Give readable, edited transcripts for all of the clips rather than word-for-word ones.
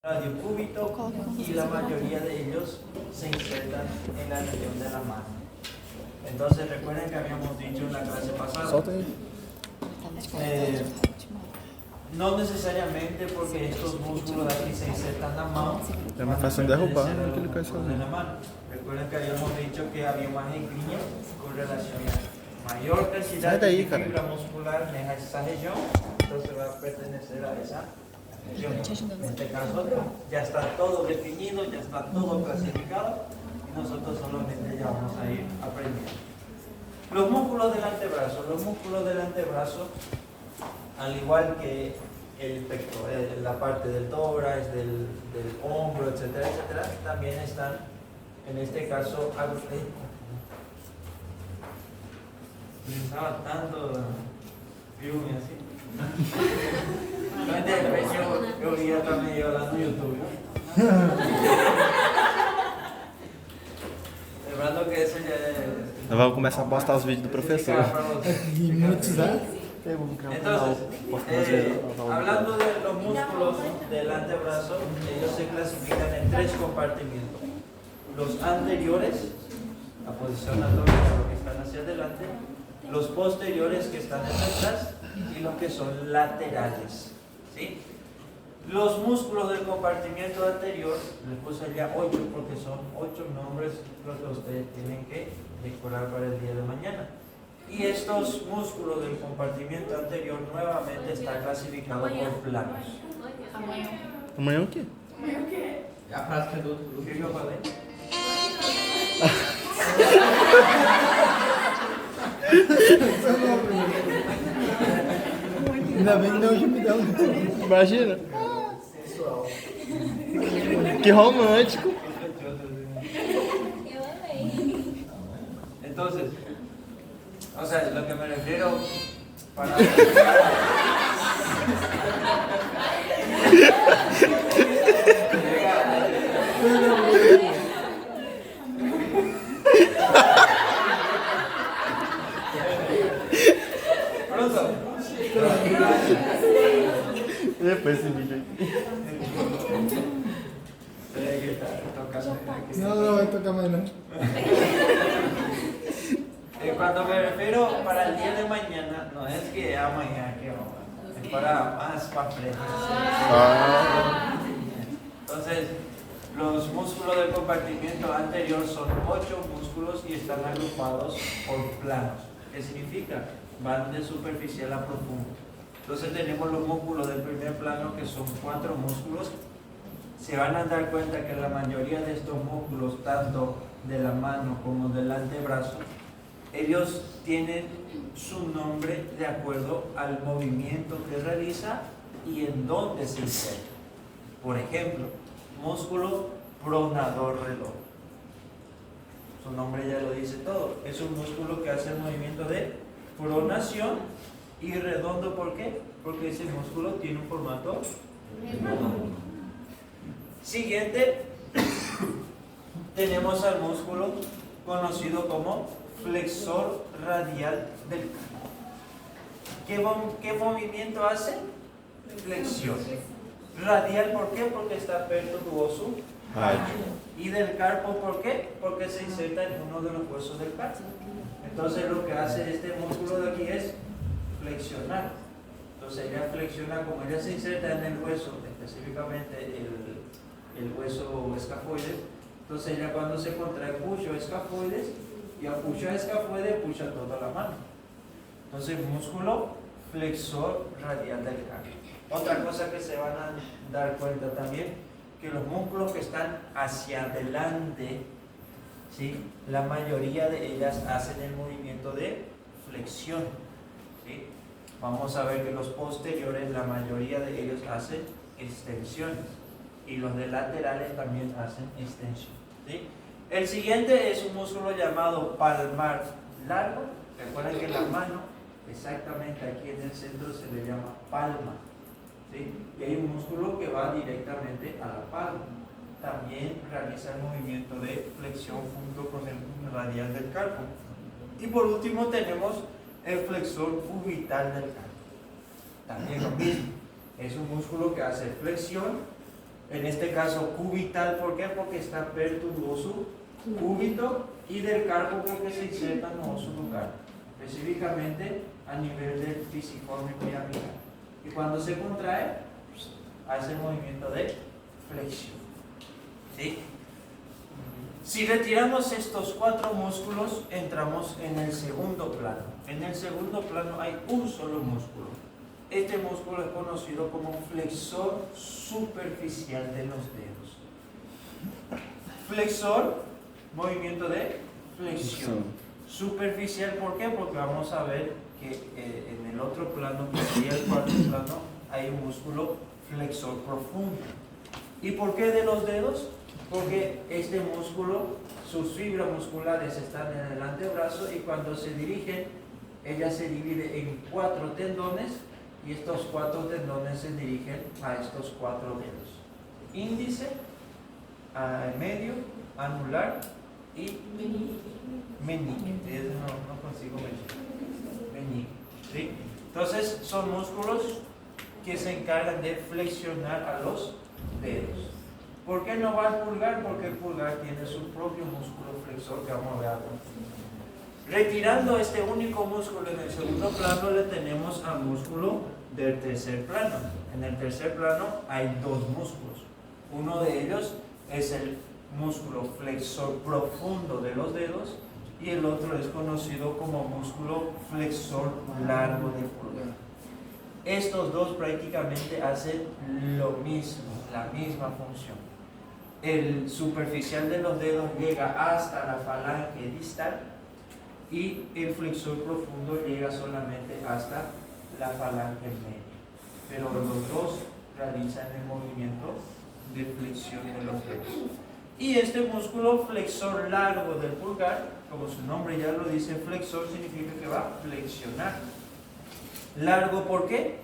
radio cúbito y la mayoría de ellos se insertan en la región de la mano. Entonces recuerden que habíamos dicho en la clase pasada, no necesariamente porque estos músculos de aquí se insertan en la mano, É uma fácil derrubar aquele músculos de la mano. Recuerden que habíamos dicho que había una gringa con relación a mayor cantidad de fibra muscular en esa región, entonces va a pertenecer a esa región. En este caso ya está todo definido, ya está todo clasificado y nosotros solamente ya vamos a ir aprendiendo. Los músculos del antebrazo, al igual que el pectoral, la parte del tórax, del hombro, etcétera, etcétera, también están, en este caso, pensaba tanto film y así. Yo vi también hablando en YouTube, ¿no? Lembrando que eso ya es... Nós vamos começar a postar os vídeos do professor. Entonces, hablando de los músculos del antebrazo, ellos se clasifican en 3 compartimientos. Los anteriores, la posición anatómica, los que están hacia adelante, los posteriores que están detrás y los que son laterales, ¿sí? Los músculos del compartimiento anterior, les puse ya 8 porque son 8 nombres los que ustedes tienen que decorar para el día de mañana. Y estos músculos del compartimiento anterior nuevamente están clasificados por planos. Amanhã o quê? A prática do outro ¿Qué grupo. yo falei? Ainda bem que não hoje me dá um. Imagina. Que romântico. Eu amei. Entonces, o sea, lo que me refiero para... Pronto. Depois esse vídeo aí. Não, não vai tocar mais não. Cuando me refiero para el día de mañana, no es que a mañana que vamos, es para más para frente. Entonces, los músculos del compartimiento anterior son 8 músculos y están agrupados por planos. ¿Qué significa? Van de superficial a profundo. Entonces tenemos los músculos del primer plano que son 4 músculos. Se van a dar cuenta que la mayoría de estos músculos, tanto de la mano como del antebrazo, ellos tienen su nombre de acuerdo al movimiento que realiza y en dónde se inserta. Por ejemplo, músculo pronador redondo. Su nombre ya lo dice todo. Es un músculo que hace el movimiento de pronación y redondo. ¿Por qué? Porque ese músculo tiene un formato redondo. Siguiente, tenemos al músculo conocido como flexor radial del carpo. ¿Qué movimiento hace? Flexión. Radial, ¿por qué? Porque está pertuoso. Y del carpo, ¿por qué? Porque se inserta en uno de los huesos del carpo. Entonces lo que hace este músculo de aquí es flexionar. Entonces ella flexiona, como ella se inserta en el hueso, específicamente el hueso escafoides. Entonces ella cuando se contrae pucho escafoides y apucha escafoide, pucha toda la mano. Entonces músculo flexor radial del carpo. Otra cosa que se van a dar cuenta también, que los músculos que están hacia adelante, ¿sí?, la mayoría de ellas hacen el movimiento de flexión, ¿sí? Vamos a ver que los posteriores, la mayoría de ellos hacen extensiones y los de laterales también hacen extensión, ¿sí? El siguiente es un músculo llamado palmar largo. Recuerden que la mano, exactamente aquí en el centro, se le llama palma, ¿sí? Y hay un músculo que va directamente a la palma. También realiza el movimiento de flexión junto con el radial del carpo. Y por último tenemos el flexor cubital del carpo. También lo mismo. Es un músculo que hace flexión En este caso cubital, ¿por qué? Porque está perturbado su cúbito, y del carpo porque se inserta en su lugar, específicamente a nivel del pisiforme piramidal. Y cuando se contrae, hace el movimiento de flexión. ¿Sí? Si retiramos estos 4 músculos, entramos en el segundo plano. En el segundo plano hay un solo músculo. Este músculo es conocido como flexor superficial de los dedos. Flexor, movimiento de flexión. Superficial, ¿por qué? Porque vamos a ver que en el otro plano, que sería el cuarto plano, hay un músculo flexor profundo. ¿Y por qué de los dedos? Porque este músculo, sus fibras musculares están en el antebrazo, y cuando se dirigen, ella se divide en 4 tendones, y estos 4 tendones se dirigen a estos 4 dedos: índice, medio, anular y meñique. No consigo meñique. ¿Sí? Entonces son músculos que se encargan de flexionar a los dedos. ¿Por qué no va al pulgar? Porque el pulgar tiene su propio músculo flexor, que vamos a ver ahora. Retirando este único músculo en el segundo plano, le tenemos al músculo del tercer plano. En el tercer plano hay 2 músculos. Uno de ellos es el músculo flexor profundo de los dedos, y el otro es conocido como músculo flexor largo del pulgar. Estos dos prácticamente hacen lo mismo, la misma función. El superficial de los dedos llega hasta la falange distal, y el flexor profundo llega solamente hasta la falange media. Pero los dos realizan el movimiento de flexión de los dedos. Y este músculo flexor largo del pulgar, como su nombre ya lo dice, flexor significa que va a flexionar. Largo, ¿por qué?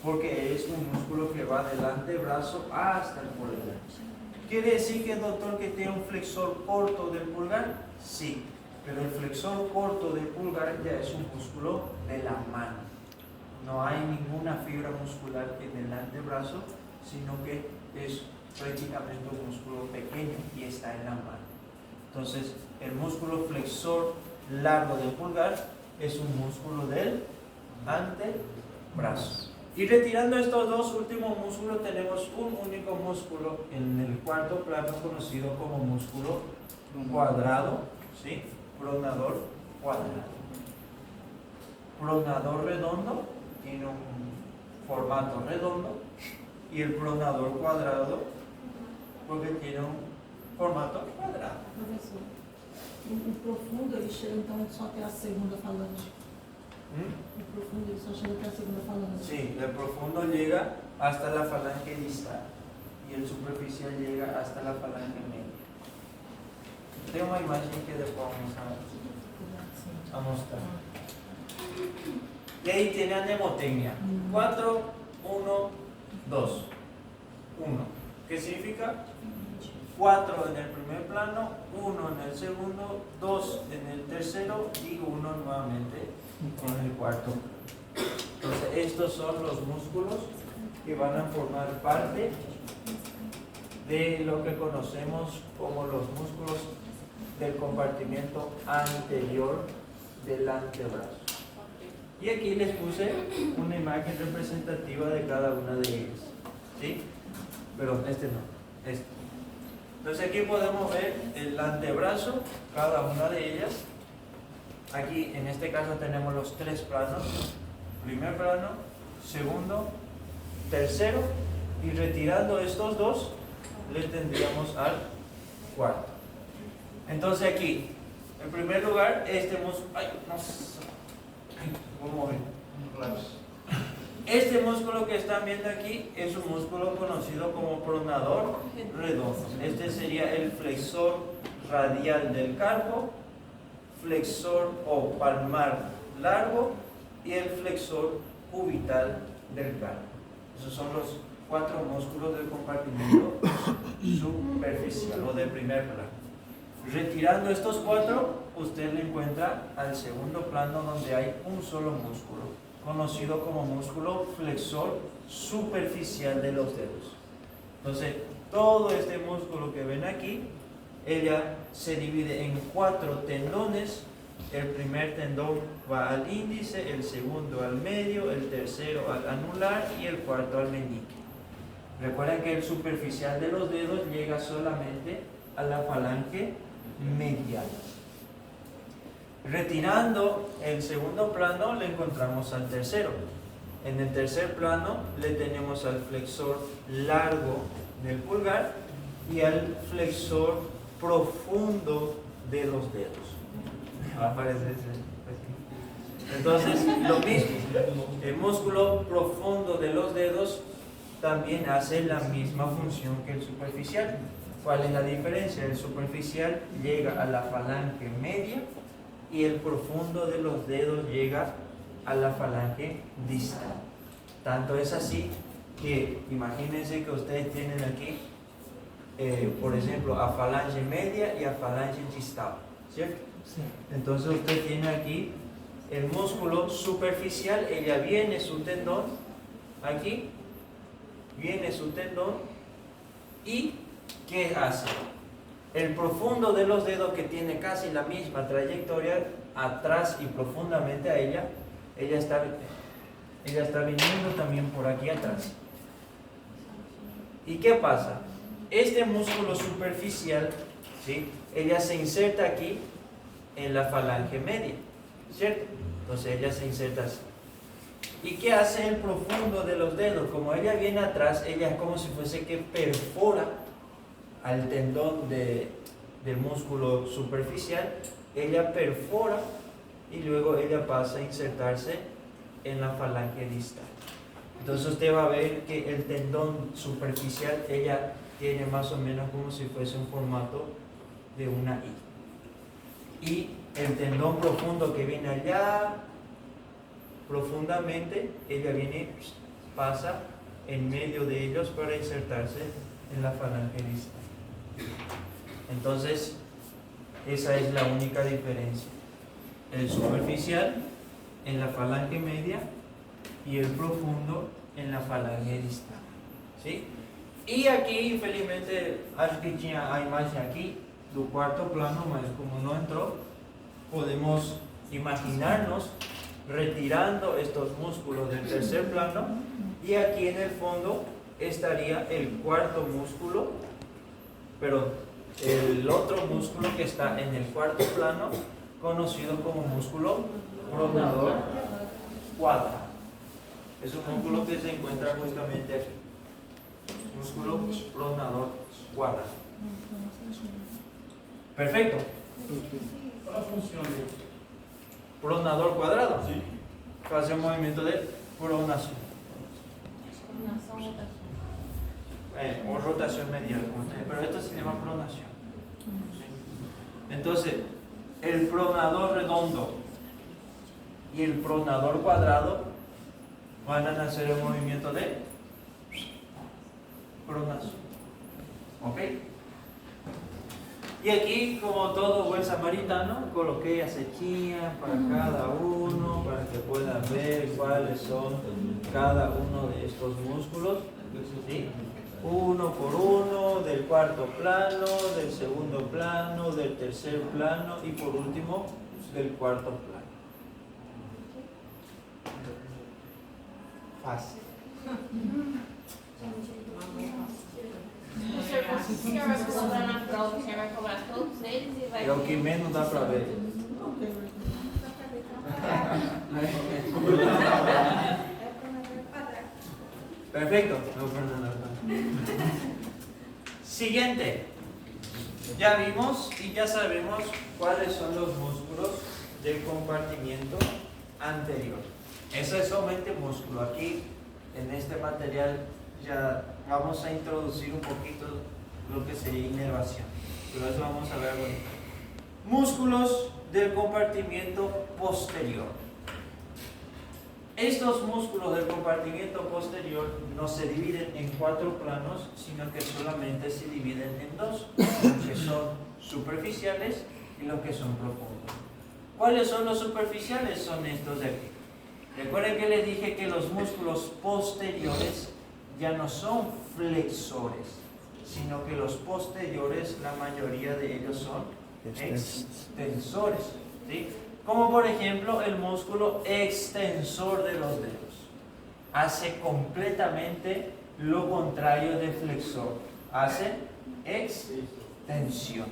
Porque es un músculo que va del antebrazo hasta el pulgar. ¿Quiere decir que el doctor que tiene un flexor corto del pulgar? Sí, pero el flexor corto del pulgar ya es un músculo de la mano. No hay ninguna fibra muscular en el antebrazo, sino que es prácticamente un músculo pequeño y está en la mano. Entonces, el músculo flexor largo del pulgar es un músculo del antebrazo. Y retirando estos 2 últimos músculos, tenemos un único músculo en el cuarto plano, conocido como músculo cuadrado, ¿sí? Pronador cuadrado. Pronador redondo tiene un formato redondo, y el pronador cuadrado porque tiene un formato cuadrado. Professor, o profundo ele chega então só até a segunda falange. O profundo ele só chega até a segunda falange. Sí, el profundo llega hasta la falange distal, y el superficial llega hasta la falange media. Tengo una imagen que después vamos a mostrar. Y ahí tiene anemotecnia. 4, 1, 2. 1. ¿Qué significa? 4 en el primer plano, 1 en el segundo, 2 en el tercero, y 1 nuevamente en el cuarto. Entonces estos son los músculos que van a formar parte de lo que conocemos como los músculos del compartimiento anterior del antebrazo. Y aquí les puse una imagen representativa de cada una de ellas. ¿Sí? Pero este no, este. Entonces aquí podemos ver el antebrazo, cada una de ellas. Aquí en este caso tenemos los 3 planos: primer plano, segundo, tercero, y retirando estos 2 le tendríamos al cuarto. Entonces aquí, en primer lugar, este músculo, este músculo que están viendo aquí es un músculo conocido como pronador redondo. Este sería el flexor radial del carpo, flexor o palmar largo, y el flexor cubital del carpo. Esos son los 4 músculos del compartimento superficial o de primer plano. Retirando estos 4, usted le encuentra al segundo plano, donde hay un solo músculo, conocido como músculo flexor superficial de los dedos. Entonces, todo este músculo que ven aquí, ella se divide en 4 tendones. El primer tendón va al índice, el segundo al medio, el tercero al anular y el cuarto al meñique. Recuerden que el superficial de los dedos llega solamente a la falange medial. Retirando el segundo plano le encontramos al tercero. En el tercer plano le tenemos al flexor largo del pulgar y al flexor profundo de los dedos. Aparece ese. Entonces, lo mismo, el músculo profundo de los dedos también hace la misma función que el superficial. ¿Cuál es la diferencia? El superficial llega a la falange media y el profundo de los dedos llega a la falange distal. Tanto es así que imagínense que ustedes tienen aquí, por ejemplo, a falange media y a falange distal, ¿cierto? Sí. Entonces usted tiene aquí el músculo superficial, ella viene su tendón, aquí viene su tendón y ¿qué hace? El profundo de los dedos, que tiene casi la misma trayectoria atrás y profundamente a ella está viniendo también por aquí atrás. ¿Y qué pasa? Este músculo superficial, ¿sí? Ella se inserta aquí en la falange media, ¿cierto? Entonces ella se inserta así. ¿Y qué hace el profundo de los dedos? Como ella viene atrás, ella es como si fuese que perfora al tendón del músculo superficial, ella perfora y luego ella pasa a insertarse en la falange distal. Entonces usted va a ver que el tendón superficial, ella tiene más o menos como si fuese un formato de una I. Y el tendón profundo que viene allá profundamente, ella viene, pasa en medio de ellos para insertarse en la falange distal. Entonces, esa es la única diferencia. El superficial en la falange media y el profundo en la falange distal. ¿Sí? Y aquí, infelizmente, acho que tinha a imagem aqui do quarto plano, mas como no entró, podemos imaginarnos retirando estos músculos del tercer plano y aquí en el fondo estaría el cuarto músculo, pero el otro músculo que está en el cuarto plano, conocido como músculo pronador cuadrado. Es un músculo que se encuentra justamente aquí. Músculo pronador cuadrado. Perfecto. Qual a função dele? Pronador cuadrado. Sim. Fazer un movimiento de pronación. O rotación medial, pero esto se llama pronación. Entonces, el pronador redondo y el pronador cuadrado van a hacer el movimiento de pronación. ¿Ok? Y aquí, como todo buen samaritano, coloqué acechillas para cada uno, para que puedan ver cuáles son cada uno de estos músculos. ¿Sí? Uno por uno, del cuarto plano, del segundo plano, del tercer plano y por último, del cuarto plano. Fácil. O senhor vai colocar na prova, o senhor vai cobrar todos eles e vai... É o que menos dá para ver. Perfecto. Siguiente. Ya vimos y ya sabemos cuáles son los músculos del compartimiento anterior. Eso es solamente músculo. Aquí en este material ya vamos a introducir un poquito lo que sería inervación, pero eso vamos a ver ahorita. Músculos del compartimiento posterior. Estos músculos del compartimiento posterior no se dividen en 4 planos, sino que solamente se dividen en 2, los que son superficiales y los que son profundos. ¿Cuáles son los superficiales? Son estos de aquí. Recuerden que les dije que los músculos posteriores ya no son flexores, sino que los posteriores, la mayoría de ellos son extensores. ¿Sí? Como por ejemplo el músculo extensor de los dedos. Hace completamente lo contrario de flexor. Hace extensión.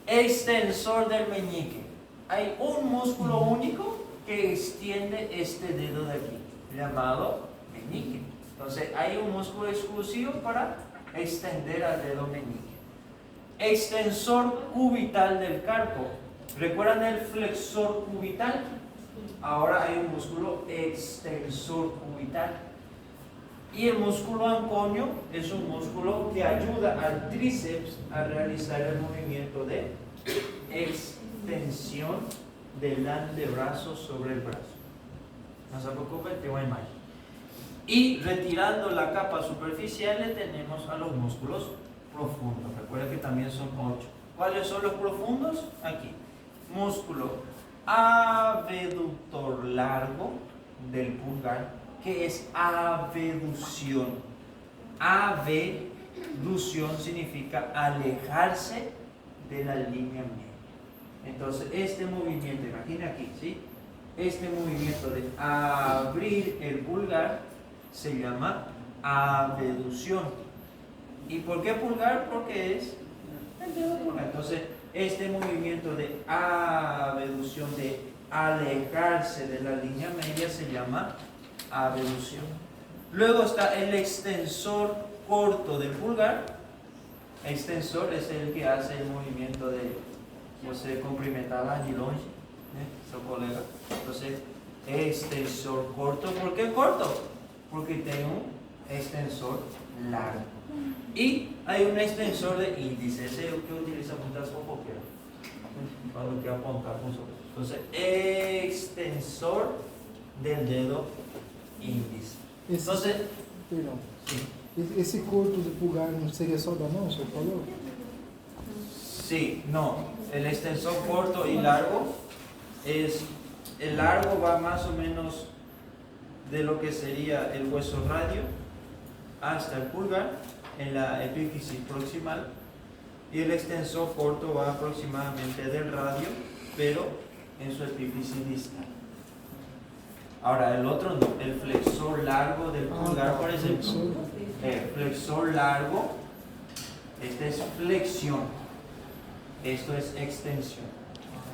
Extensor del meñique. Hay un músculo único que extiende este dedo de aquí, llamado meñique. Entonces hay un músculo exclusivo para extender al dedo meñique. Extensor cubital del carpo. ¿Recuerdan el flexor cubital? Ahora hay un músculo extensor cubital. Y el músculo anconio es un músculo que ayuda al tríceps a realizar el movimiento de extensión del antebrazo sobre el brazo. No se preocupen, tengo imagen. Y retirando la capa superficial le tenemos a los músculos profundos. Recuerden que también son 8. ¿Cuáles son los profundos? Aquí. Músculo abductor largo del pulgar, que es abducción. Abducción significa alejarse de la línea media. Entonces, este movimiento, imagina aquí, ¿sí? Este movimiento de abrir el pulgar se llama abducción. ¿Y por qué pulgar? Porque es el dedo pulgar. Entonces, este movimiento de abducción, de alejarse de la línea media, se llama abducción. Luego está el extensor corto del pulgar. Extensor es el que hace el movimiento de você cumprimentar de longe, né? Seu colega. Entonces, extensor corto. ¿Por qué corto? Porque tiene un extensor largo. Y hay un extensor de índice. Ese es el que utiliza muchas fofoqueras cuando quiere apuntar con su. Entonces, extensor del dedo índice. Entonces, Perdão. sí. Esse corto do pulgar não seria só da mão, o senhor falou? Sí, no. El extensor corto y largo es, el largo va más o menos de lo que sería el hueso radio hasta el pulgar en la epífisis proximal, y el extensor corto va aproximadamente del radio, pero en su epífisis distal. Ahora el otro no, el flexor largo del pulgar, por ejemplo, el flexor largo, este es flexión. Esto es extensión.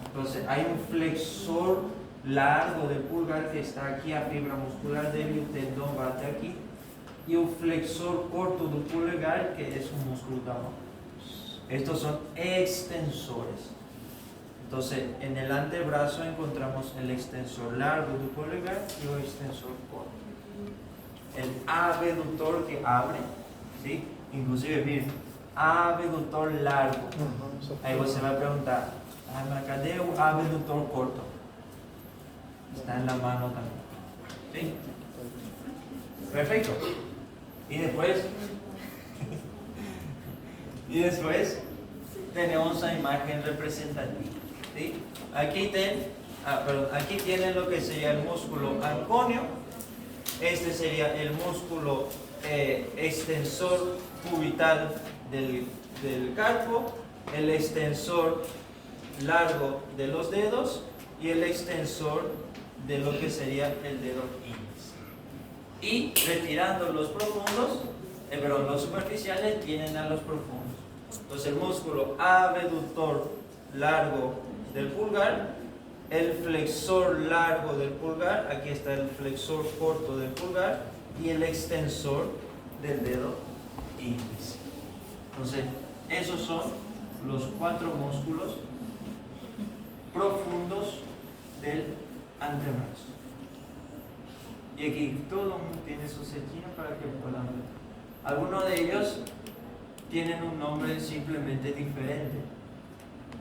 Entonces hay un flexor largo del pulgar que está aquí a fibra muscular débil, tendón bate aquí, y un flexor corto del pulgar que es un músculo tamo. Estos son extensores. Entonces en el antebrazo encontramos el extensor largo del pulgar y el extensor corto. El abductor que abre, ¿sí? Inclusive miren, abductor largo. Aí você vai perguntar, mas cadê o abdutor corto? Está en la mano también. ¿Sí? Perfecto. Y después tenemos una imagen representativa. ¿Sí? Aquí tienen lo que sería el músculo anconio. Este sería el músculo extensor cubital del carpo, el extensor largo de los dedos y el extensor de lo que sería el dedo índice. Y retirando los profundos, los superficiales tienen a los profundos. Entonces el músculo abductor largo del pulgar, el flexor largo del pulgar, aquí está el flexor corto del pulgar y el extensor del dedo índice. Entonces, esos son los 4 músculos profundos del antebrazo. Y aquí todo el mundo tiene su setino para que puedan ver. Algunos de ellos tienen un nombre simplemente diferente.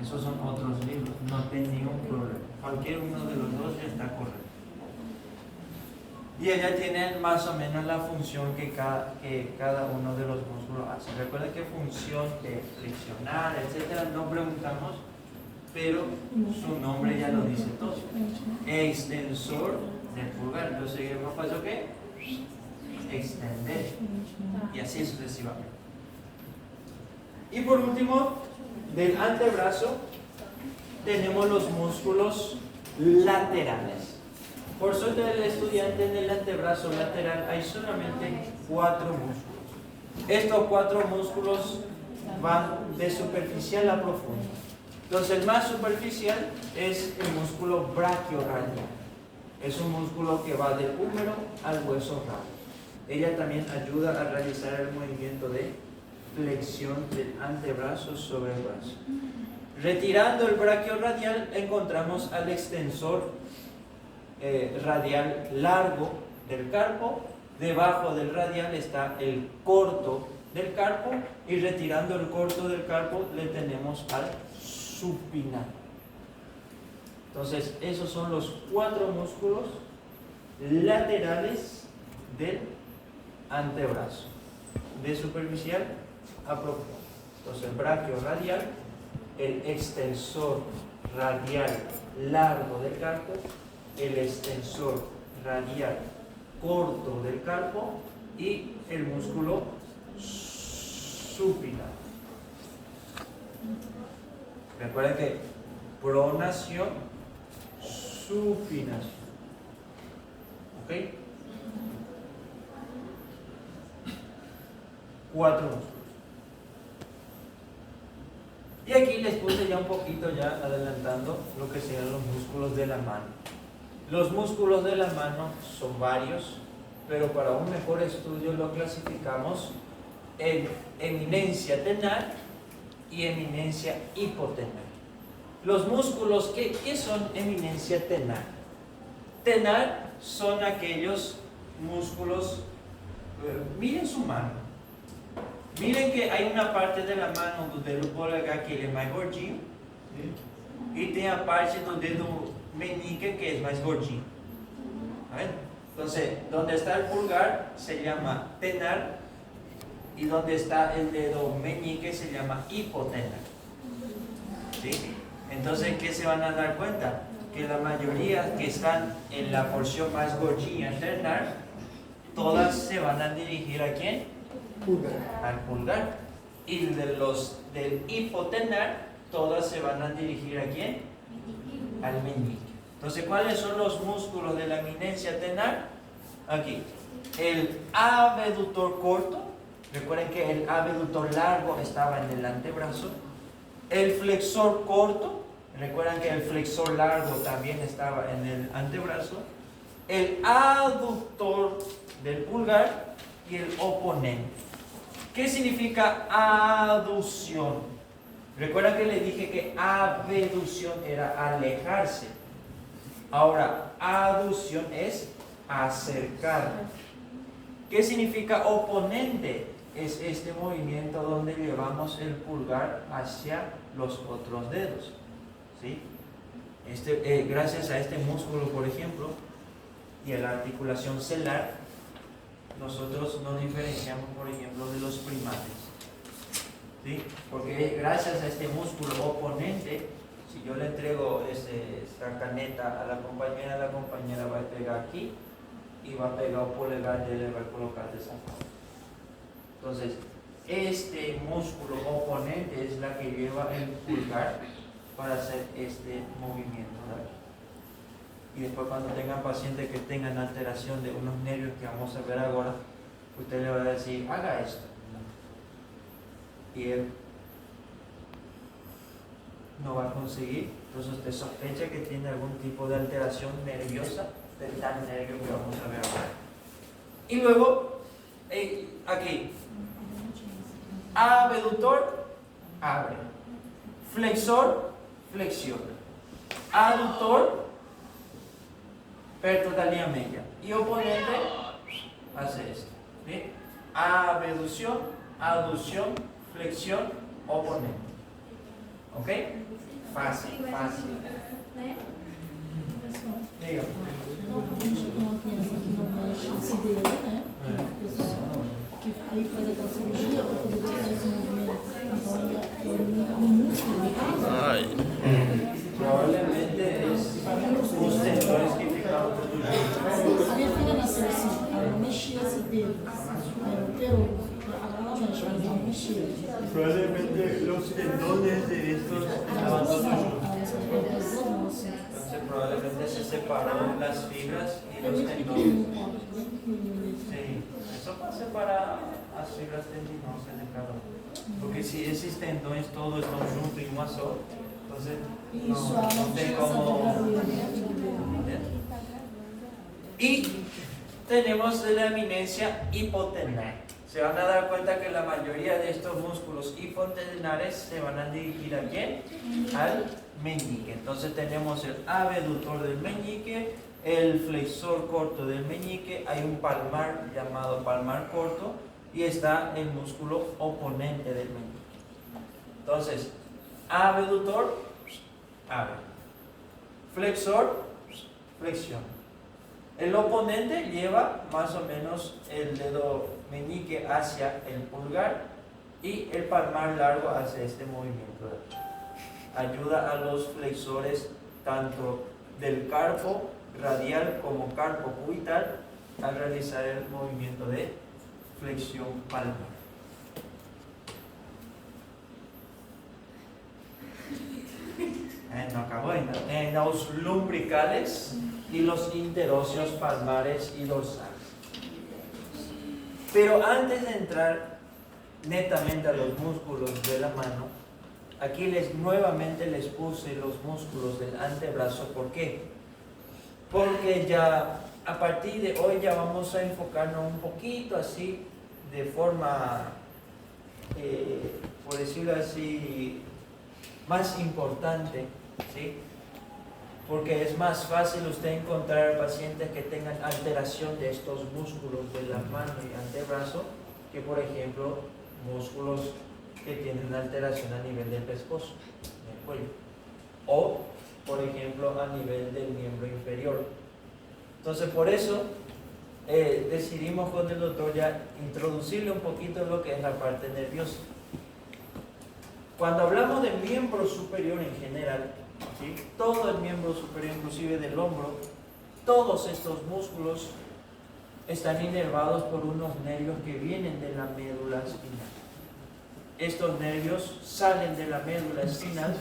Esos son otros libros, no tienen ningún problema. Cualquier uno de los dos ya está correcto. Y ellas tienen más o menos la función que cada uno de los músculos hace. Recuerda qué función, que flexionar, etcétera, no preguntamos, pero su nombre ya lo dice todo. Extensor del pulgar. Entonces, ¿qué pasó? ¿Qué? Extender. Y así sucesivamente. Y por último, del antebrazo tenemos los músculos laterales. Por suerte del estudiante, en el antebrazo lateral hay solamente 4 músculos. Estos 4 músculos van de superficial a profundo. Entonces el más superficial es el músculo brachioradial. Es un músculo que va del húmero al hueso radial. Ella también ayuda a realizar el movimiento de flexión del antebrazo sobre el brazo. Retirando el brachioradial encontramos al extensor radial largo del carpo. Debajo del radial está el corto del carpo, y retirando el corto del carpo le tenemos al supinal. Entonces esos son los 4 músculos laterales del antebrazo, de superficial a profundo. Entonces el brachioradial, el extensor radial largo del carpo, el extensor radial corto del carpo y el músculo supinal. Recuerden que pronación, supinación. ¿Ok? 4 músculos. Y aquí les puse ya un poquito, ya adelantando lo que serían los músculos de la mano. Los músculos de la mano son varios, pero para un mejor estudio lo clasificamos en eminencia tenar y eminencia hipotenar. Los músculos, ¿qué son eminencia tenar? Tenar son aquellos músculos, miren su mano. Miren que hay una parte de la mano do dedo polegar que ele é mais gordinho, e tem a parte do dedo meñique que es más gordinho. Entonces, donde está el pulgar se llama tenar, y donde está el dedo meñique se llama hipotenar. ¿Sí? Entonces, ¿qué se van a dar cuenta? Que la mayoría que están en la porción más gordinha tenar, todas se van a dirigir ¿a quién? Al pulgar. Y de los del hipotenar, todas se van a dirigir ¿a quién? Al meñique. Entonces, ¿cuáles son los músculos de la eminencia tenar? Aquí. El abductor corto. Recuerden que el abductor largo estaba en el antebrazo. El flexor corto. Recuerden que el flexor largo también estaba en el antebrazo. El aductor del pulgar y el oponente. ¿Qué significa aducción? Recuerden que le dije que abducción era alejarse. Ahora, aducción es acercar. ¿Qué significa oponente? Es este movimiento donde llevamos el pulgar hacia los otros dedos. ¿Sí? Gracias a este músculo, por ejemplo, y a la articulación celar, nosotros nos diferenciamos, por ejemplo, de los primates. ¿Sí? Porque gracias a este músculo oponente, si yo le entrego esta caneta a la compañera va a pegar aquí y va a pegar un polegar y le va a colocar de esa forma. Entonces, este músculo oponente es la que lleva el pulgar para hacer este movimiento de aquí. Y después, cuando tengan pacientes que tengan alteración de unos nervios que vamos a ver ahora, usted le va a decir, haga esto. Y él no va a conseguir. Entonces usted sospecha que tiene algún tipo de alteración nerviosa del tal nervio que vamos a ver ahora. Y luego, aquí, abductor, abre. Flexor, flexiona. Aductor, perto da linha media. Y oponente, hace esto. ¿Sí? Abducción, aducción, flexión, oponente. ¿Ok? Fácil, fácil. Diga. Normalmente uma criança que não mexe esse dedo, né? Pessoal, que aí faz aquela cirurgia para poder tirar esse movimento. Então, o músculo. Ai. Probablemente es os tendões que ficaram produzidos. A minha filha nasceu assim, ela não mexia esse dedo. Aí ela operou. Agora ela mexe. fazer uma mexida. Probablemente los tendones de estos estaban todos juntos. Nossa. Entonces probablemente se separaron las fibras y É los muito tendones. pequenininho, ó, bem pequenininho. Sí, eso para separar las fibras tendinosas de cada uno. Porque si esos tendones todos están juntos en una sola, entonces Isso, no, a no tem fixação do como... barulho, né? Y tenemos la eminencia hipotenar. Se van a dar cuenta que la mayoría de estos músculos hipotenares se van a dirigir a quién? Al meñique. Entonces tenemos el abductor del meñique, el flexor corto del meñique, hay un palmar llamado palmar corto y está el músculo oponente del meñique. Entonces, abductor, abre. Flexor, flexión. El oponente lleva más o menos el dedo meñique hacia el pulgar y el palmar largo hacia este movimiento. Ayuda a los flexores tanto del carpo radial como carpo cubital a realizar el movimiento de flexión palmar. No acabó ainda. Tem los lumbricales y los interóseos palmares y dorsales. Pero antes de entrar netamente a los músculos de la mano, aquí nuevamente les puse los músculos del antebrazo. ¿Por qué? Porque ya a partir de hoy ya vamos a enfocarnos un poquito así, de forma, por decirlo así, más importante, ¿sí? Porque es más fácil usted encontrar pacientes que tengan alteración de estos músculos de la mano y antebrazo que, por ejemplo, músculos que tienen alteración a nivel del pescozo, del cuello, o, por ejemplo, a nivel del miembro inferior. Entonces, por eso decidimos con el doctor ya introducirle un poquito lo que es la parte nerviosa. Cuando hablamos de miembro superior en general, ¿sí? Todo el miembro superior, inclusive del hombro, todos estos músculos están inervados por unos nervios que vienen de la médula espinal. Estos nervios salen de la médula espinal,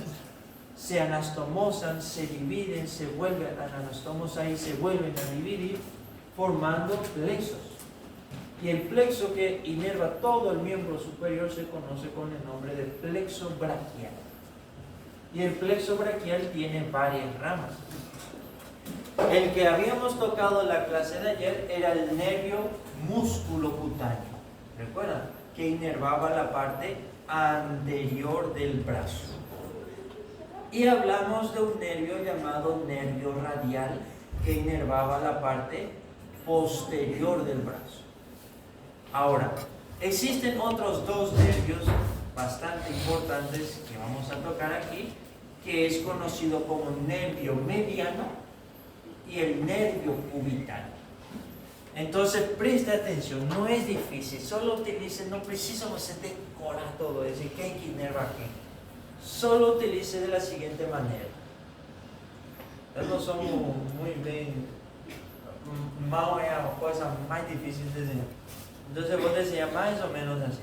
se anastomosan, se dividen, se vuelven a anastomosar y se vuelven a dividir, formando plexos. Y el plexo que inerva todo el miembro superior se conoce con el nombre de plexo braquial. Y el plexo braquial tiene varias ramas. El que habíamos tocado en la clase de ayer era el nervio musculocutáneo. ¿Recuerdan? Que inervaba la parte anterior del brazo. Y hablamos de un nervio llamado nervio radial que inervaba la parte posterior del brazo. Ahora, existen otros dos nervios bastante importantes que vamos a tocar aquí, que es conocido como nervio mediano y el nervio cubital. Entonces, preste atención, no es difícil, solo utilice, no precisamos decorar todo eso, que hay que inervar aquí. Solo utilice de la siguiente manera. No somos muy bien, más o menos cosas más difíciles de enseñar. Entonces vos decías más o menos así.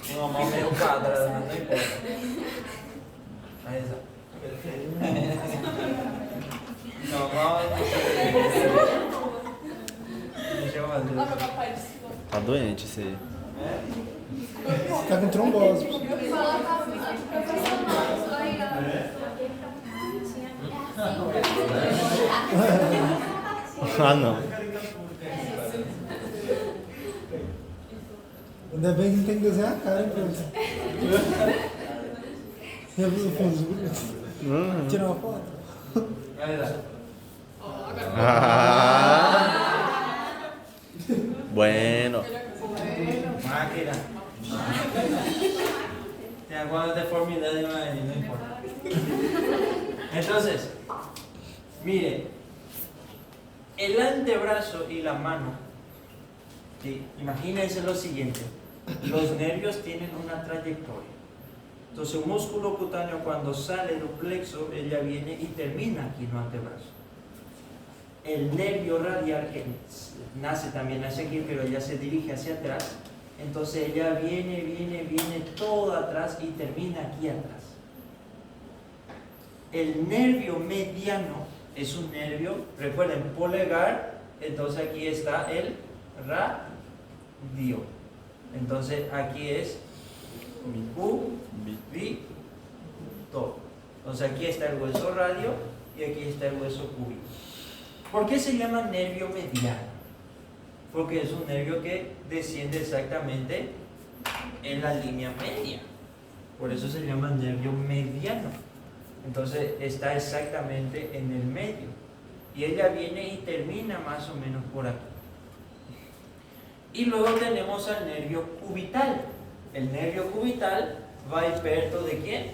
Mi mamá medio cuadrada, no importa. Ahí está. Mi mamá Tá doente esse aí. Tá com trombose. Ah, não. Ainda bem que não tem que desenhar a cara, hein, professor? Já viu o fundo? Tirar uma foto? Ahí está. Ah. Bueno. Máquina. Tiene algunas deformidades, no importa. Entonces, mire, el antebrazo y la mano, ¿sí? Imagínense lo siguiente, los nervios tienen una trayectoria. Entonces un músculo cutáneo cuando sale del plexo, ella viene y termina aquí en el antebrazo. El nervio radial que nace también hacia aquí, pero ella se dirige hacia atrás. Entonces ella viene todo atrás y termina aquí atrás. El nervio mediano es un nervio, recuerden, polegar, entonces aquí está el radio. Entonces aquí es cúbito. Entonces aquí está el hueso radio y aquí está el hueso cúbito. ¿Por qué se llama nervio mediano? Porque es un nervio que desciende exactamente en la línea media. Por eso se llama nervio mediano. Entonces está exactamente en el medio. Y ella viene y termina más o menos por aquí. Y luego tenemos al nervio cubital. El nervio cubital va a ir perto de ¿quién?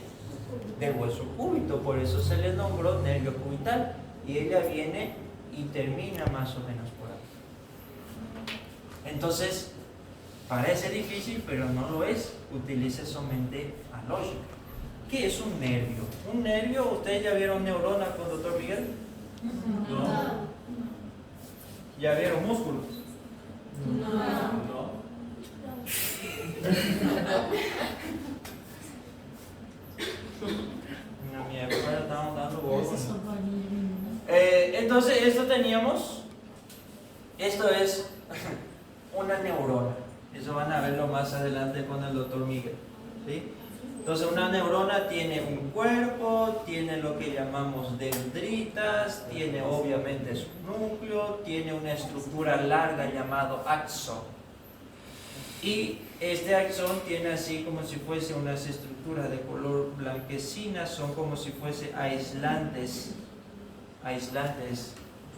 Del hueso cúbito. Por eso se le nombró nervio cubital. Y ella viene y termina más o menos por aquí. Entonces, parece difícil, pero no lo es. Utilice su mente a lógica. ¿Qué es un nervio? Un nervio, ¿ustedes ya vieron neuronas con el doctor Miguel? No. ¿Ya vieron músculos? No. En mi época estábamos dando bolos. Entonces, esto teníamos. Esto es una neurona. Eso van a verlo más adelante con el doctor Miguel. ¿Sí? Entonces una neurona tiene un cuerpo, tiene lo que llamamos dendritas, tiene obviamente su núcleo, tiene una estructura larga llamado axón. Y este axón tiene así como si fuese unas estructuras de color blanquecina, son como si fuese aislantes,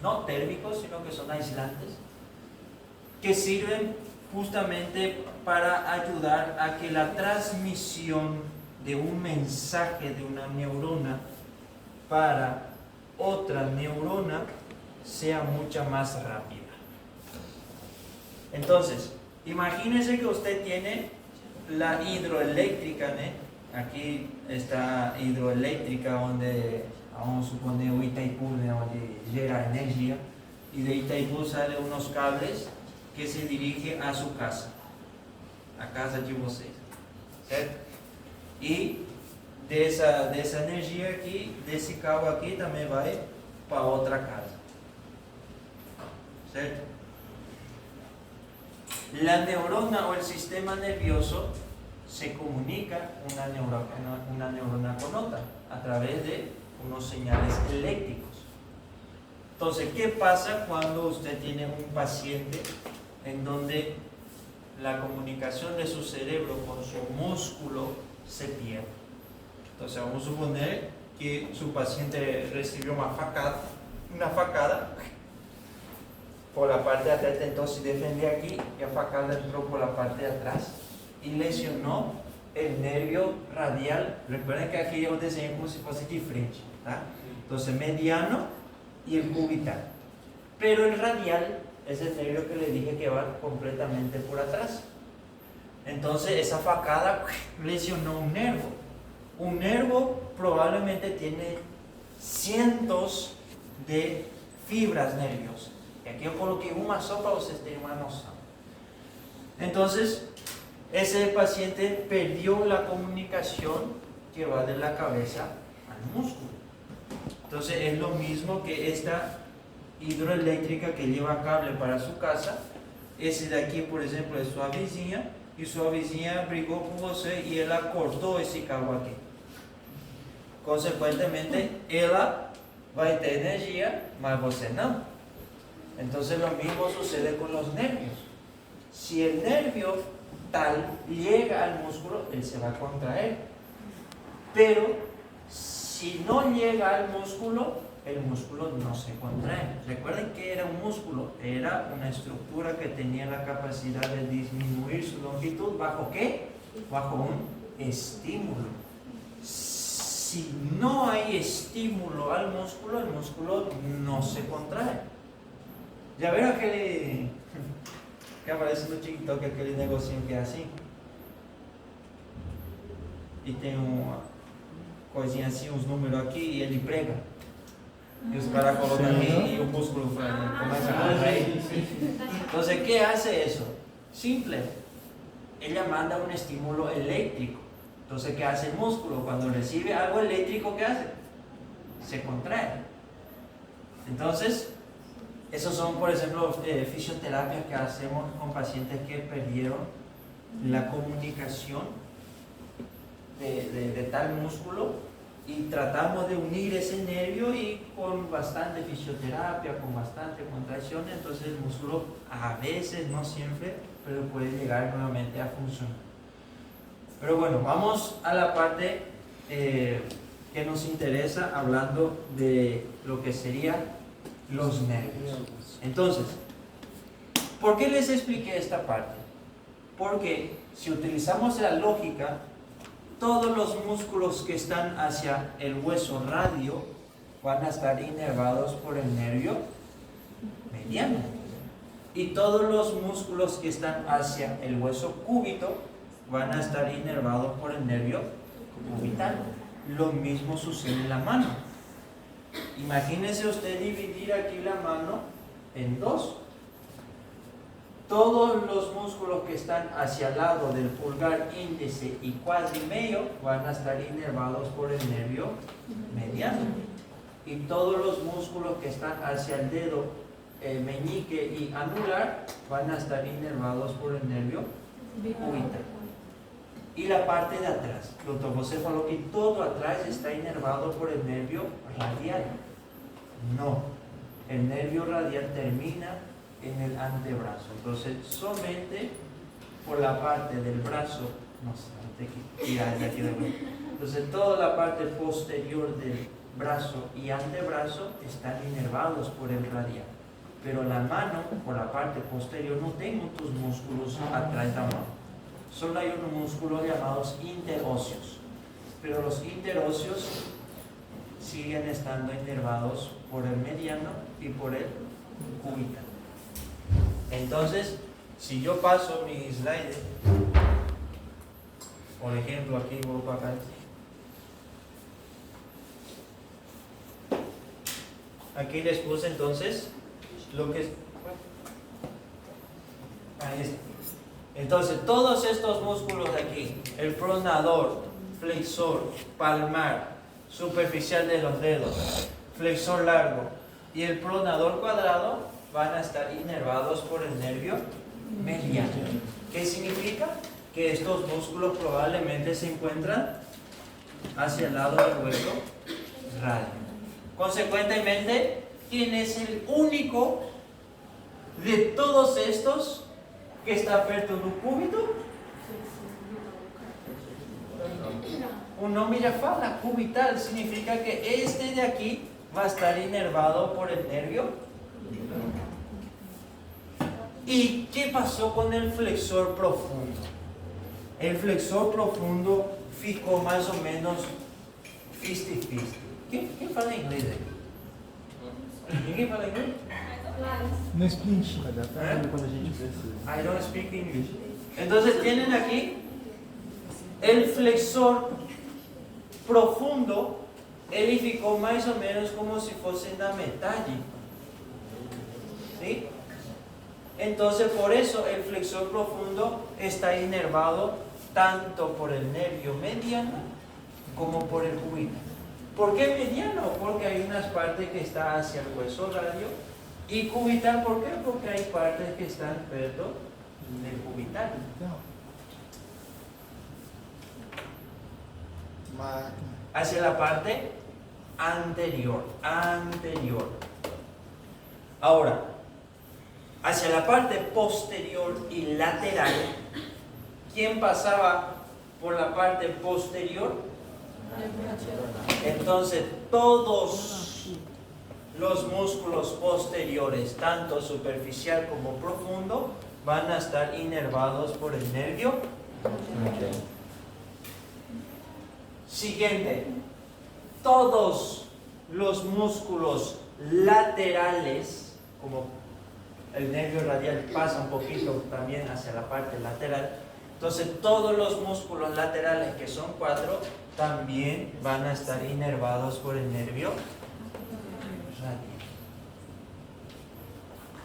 no térmicos, sino que son aislantes, que sirven justamente para ayudar a que la transmisión de un mensaje de una neurona para otra neurona sea mucho más rápida. Entonces, imagínense que usted tiene la hidroeléctrica, ¿no? Aquí está hidroeléctrica donde, vamos a suponer, Itaipú, donde llega energía, y de Itaipú salen unos cables que se dirige a su casa, a casa de vocês, certo? Y de esa energía aquí, de ese cabo aquí, también va para otra casa, certo? La neurona o el sistema nervioso se comunica una neurona con otra a través de unos señales eléctricos. Entonces, ¿qué pasa cuando usted tiene un paciente en donde la comunicación de su cerebro con su músculo se pierde? Entonces vamos a suponer que su paciente recibió una facada por la parte de atrás, entonces se defiende aquí y la facada entró por la parte de atrás y lesionó el nervio radial. Recuerden que aquí yo diseñé como si fuese de frente, ¿tá? Entonces mediano y el cubital, pero el radial es el nervio que le dije que va completamente por atrás. Entonces esa facada lesionó un nervio. Un nervio probablemente tiene cientos de fibras nerviosas. Y aquí yo coloqué una sopa para ustedes tengan una noción. Entonces ese paciente perdió la comunicación que va de la cabeza al músculo. Entonces es lo mismo que esta hidroeléctrica que lleva cable para su casa. Ese de aquí, por ejemplo, es su vizinha, y su vizinha brigó con usted y ella cortó ese cabo aquí. Consecuentemente, ella va a tener energía, mas usted no. Entonces lo mismo sucede con los nervios. Si el nervio tal llega al músculo, él se va a contraer. Pero si no llega al músculo, el músculo no se contrae. Recuerden que era un músculo, era una estructura que tenía la capacidad de disminuir su longitud. ¿Bajo qué? Bajo un estímulo. Si no hay estímulo al músculo, el músculo no se contrae. Ya vieron que aparece en los chiquitos que aquel negocio que es así. e tem uma coisinha assim, uns números aqui, e ele prega. E os caras colocam aqui e o músculo começa a contrair. Entonces, ¿qué hace eso? Simple. Ella manda un estímulo eléctrico. Entonces, ¿qué hace el músculo? Cuando recibe algo eléctrico, ¿qué hace? Se contrae. Entonces, esos son, por ejemplo, fisioterapias que hacemos con pacientes que perdieron la comunicación de tal músculo, y tratamos de unir ese nervio, y con bastante fisioterapia, con bastante contracción, entonces el músculo a veces, no siempre, pero puede llegar nuevamente a funcionar. Pero bueno, vamos a la parte que nos interesa, hablando de lo que serían los nervios. Entonces, ¿por qué les expliqué esta parte? Porque si utilizamos la lógica, todos los músculos que están hacia el hueso radio van a estar inervados por el nervio mediano. Y todos los músculos que están hacia el hueso cúbito van a estar inervados por el nervio cubital. Lo mismo sucede en la mano. Imagínese usted dividir aquí la mano en dos. Todos los músculos que están hacia el lado del pulgar, índice y cuadrimedio van a estar inervados por el nervio mediano. Y todos los músculos que están hacia el dedo meñique y anular van a estar inervados por el nervio cubital. Y la parte de atrás, doctor José faló que todo atrás está inervado por el nervio radial. No, el nervio radial termina en el antebrazo. Entonces, solamente por la parte del brazo, no sé, entonces toda la parte posterior del brazo y antebrazo están inervados por el radial. Pero la mano, por la parte posterior, no tengo tus músculos atrás de la mano. Solo hay unos músculos llamados interóseos. Pero los interóseos siguen estando inervados por el mediano y por el cubital. Entonces, si yo paso mi slide, por ejemplo, aquí voy para acá. Aquí les puse entonces lo que es. Ahí está. Entonces, todos estos músculos de aquí, el pronador, flexor, palmar, superficial de los dedos, flexor largo y el pronador cuadrado, van a estar inervados por el nervio mediano. ¿Qué significa? Que estos músculos probablemente se encuentran hacia el lado del hueso radio. Consecuentemente, ¿quién es el único de todos estos que está abierto en un cúbito? Un no mira fala, cubital, significa que este de aquí va a estar inervado por el nervio. ¿Y qué pasó con el flexor profundo? El flexor profundo ficó más o menos 50-50. ¿Quem fala inglês aí? Ninguém fala inglês? No splint. Quando a gente precisa. I don't speak English. Entonces tienen aquí el flexor profundo, ele ficou mais ou menos como se fosse na metade. ¿Sí? Entonces por eso el flexor profundo está inervado tanto por el nervio mediano como por el cubital. ¿Por qué mediano? Porque hay unas partes que están hacia el hueso radio. Y cubital, ¿por qué? Porque hay partes que están perto del cubital. Hacia la parte anterior. Ahora, hacia la parte posterior y lateral, ¿quién pasaba por la parte posterior? Entonces, todos los músculos posteriores, tanto superficial como profundo, van a estar inervados por el nervio. Siguiente, todos los músculos laterales, como el nervio radial pasa un poquito también hacia la parte lateral, Entonces todos los músculos laterales, que son 4, también van a estar inervados por el nervio radial.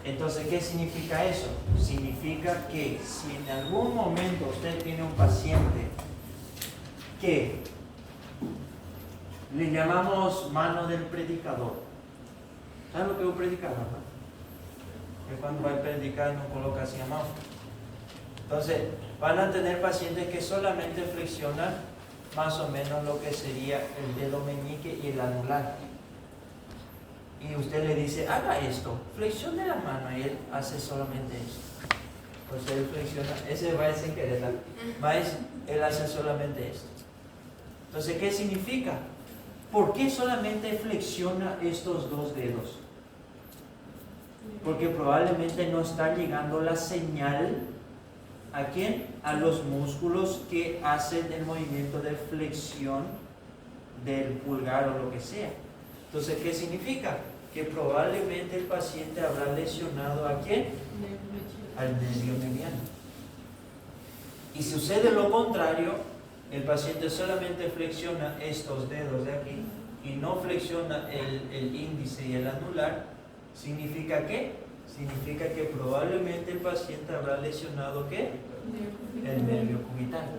Entonces, ¿qué significa eso? Significa que si en algún momento usted tiene un paciente que le llamamos mano del predicador. ¿Saben lo que es un predicador, no? Que cuando va a predicar no coloca así a mano. Entonces, van a tener pacientes que solamente flexionan más o menos lo que sería el dedo meñique y el anular. Y usted le dice, haga esto, flexione la mano, y él hace solamente esto. Entonces él flexiona, ese va a sin querer, él hace solamente esto. Entonces, ¿qué significa? ¿Por qué solamente flexiona estos dos dedos? Porque probablemente no está llegando la señal, ¿a quién? A los músculos que hacen el movimiento de flexión del pulgar o lo que sea. Entonces, ¿qué significa? Que probablemente el paciente habrá lesionado ¿a quién? Al nervio mediano. Y si sucede lo contrario, el paciente solamente flexiona estos dedos de aquí y no flexiona el índice y el anular, ¿significa qué? Significa que probablemente el paciente habrá lesionado ¿qué? El nervio cubital.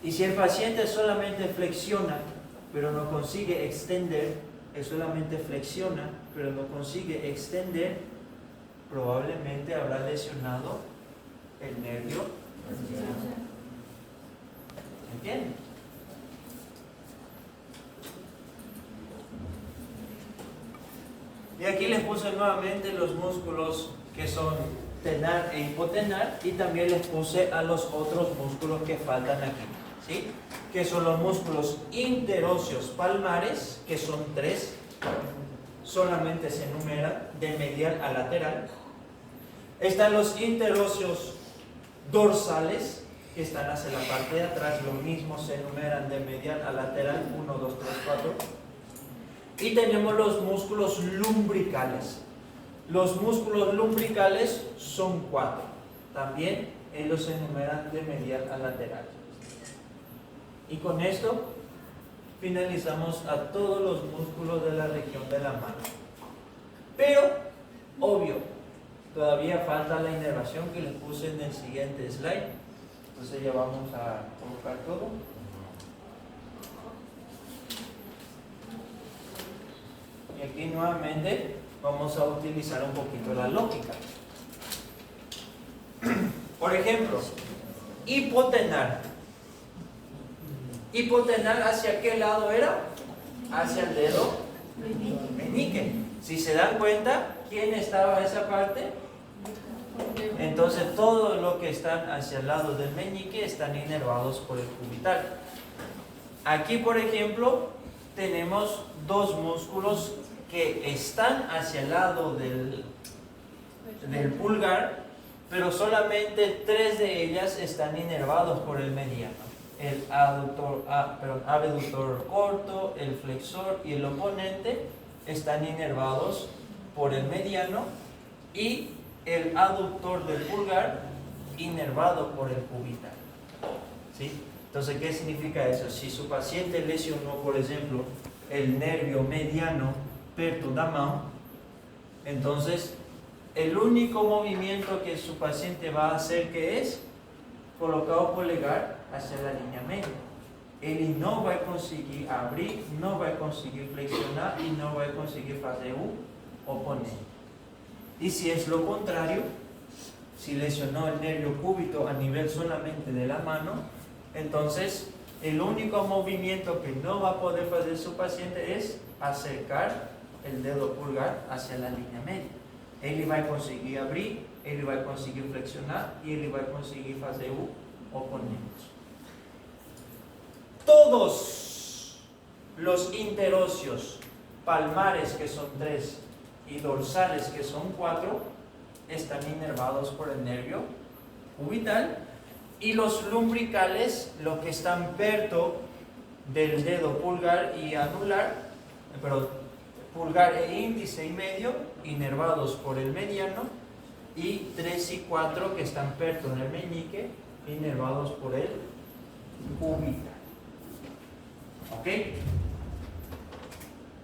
Y si el paciente solamente flexiona, pero no consigue extender, él solamente flexiona, pero no consigue extender, probablemente habrá lesionado el nervio. ¿Entienden? Y aquí les puse nuevamente los músculos que son tenar e hipotenar, y también les puse a los otros músculos que faltan aquí, ¿sí? Que son los músculos interóseos palmares, que son 3, solamente se enumeran de medial a lateral. Están los interóseos dorsales, que están hacia la parte de atrás, lo mismo se enumeran de medial a lateral, 1, 2, 3, 4. Y tenemos los músculos lumbricales. Los músculos lumbricales son 4. También ellos se enumeran de medial a lateral. Y con esto finalizamos a todos los músculos de la región de la mano. Pero, obvio, todavía falta la inervación que les puse en el siguiente slide. Entonces ya vamos a colocar todo. Y aquí nuevamente vamos a utilizar un poquito la lógica. Por ejemplo, hipotenar. Hipotenar, ¿hacia qué lado era? Hacia el dedo meñique. Si se dan cuenta, ¿quién estaba en esa parte? Entonces todo lo que están hacia el lado del meñique están inervados por el cubital. Aquí, por ejemplo, tenemos dos músculos que están hacia el lado del pulgar, pero solamente 3 de ellas están inervados por el mediano. El abductor corto, el flexor y el oponente están inervados por el mediano, y el aductor del pulgar inervado por el cubital. ¿Sí? Entonces, ¿qué significa eso? Si su paciente lesionó, por ejemplo, el nervio mediano perto da mão, entonces el único movimiento que su paciente va a hacer, que es colocar el polegar hacia la línea media. Él no va a conseguir abrir, no va a conseguir flexionar y no va a conseguir hacer un oponente. Y si es lo contrario, si lesionó el nervio cúbito a nivel solamente de la mano, entonces el único movimiento que no va a poder hacer su paciente es acercar el dedo pulgar hacia la línea media. Él va a conseguir abrir, él va a conseguir flexionar y él va a conseguir hacer un oponente. Todos los interóseos palmares, que son 3, y dorsales, que son 4, están inervados por el nervio cubital, y los lumbricales, los que están perto del dedo pulgar y anular, pulgar e índice y medio, inervados por el mediano, y 3 y 4, que están perto del meñique, inervados por el cubital. ¿Ok?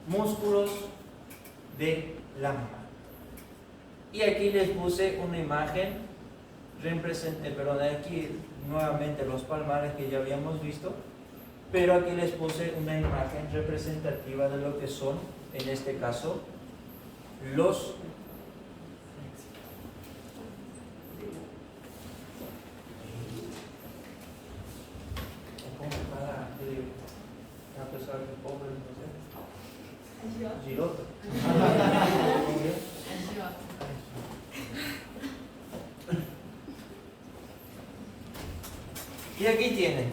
Músculos de la mano. Y aquí les puse una imagen, aquí nuevamente los palmares que ya habíamos visto, pero aquí les puse una imagen representativa de lo que son, en este caso, los Giroto. Y aquí tienen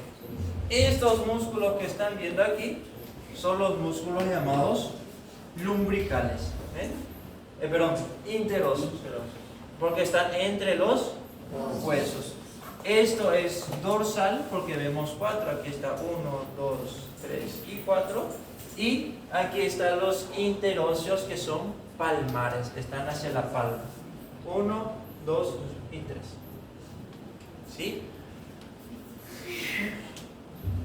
estos músculos que están viendo aquí, son los músculos llamados lumbricales. Perdón, interosos, porque están entre los huesos. Esto es dorsal porque vemos 4, aquí está 1, 2, 3 y 4. Y aquí están los interóseos que son palmares, que están hacia la palma. 1, 2 y 3. ¿Sí?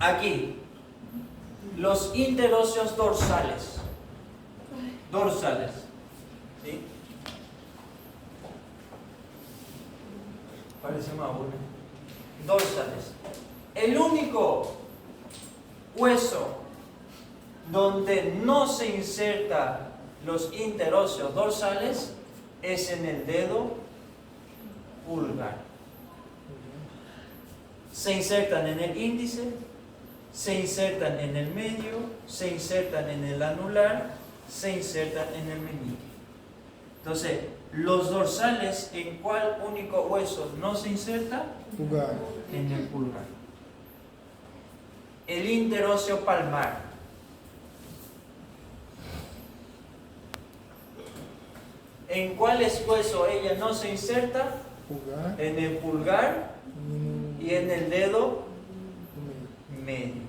Aquí, los interóseos dorsales. Dorsales. ¿Sí? Parece más uno. Dorsales. El único hueso donde no se inserta los interóseos dorsales es en el dedo pulgar. Se insertan en el índice, se insertan en el medio, se insertan en el anular, se insertan en el meñique. Entonces, los dorsales, ¿en cuál único hueso no se inserta? Pulgar. En el pulgar. El interóseo palmar. ¿En cuál hueso ella no se inserta? Pulgar. En el pulgar y en el dedo medio.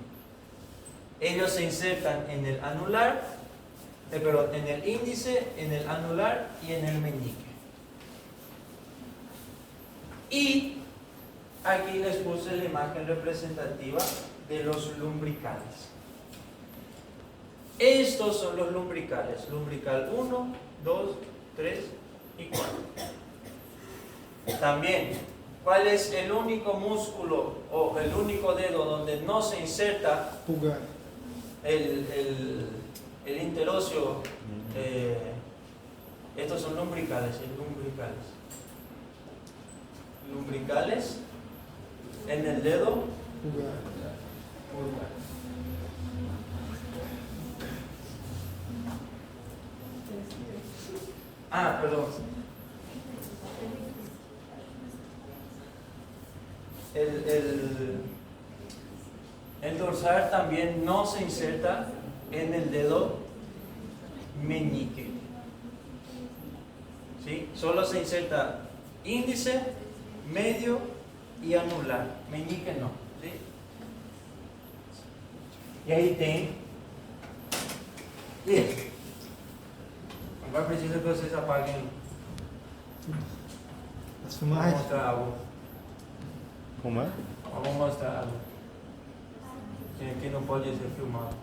Ellos se insertan en el anular, en el índice, en el anular y en el meñique. Y aquí les puse la imagen representativa de los lumbricales. Estos son los lumbricales. Lumbrical 1, 2, 3 y 4. También, ¿cuál es el único músculo o el único dedo donde no se inserta Pulgar. el interóseo? Estos son lumbricales, lumbricales en el dedo Pulgar. pulgar. Perdón. El dorsal también no se inserta en el dedo meñique. ¿Sí? Solo se inserta índice, medio y anular. Meñique no. ¿Sí? Y ahí tem. Bien. Agora preciso que vocês apaguem. As Vamos filmagens. mostrar algo. Como é? Vamos mostrar algo. Que aqui não pode ser filmado.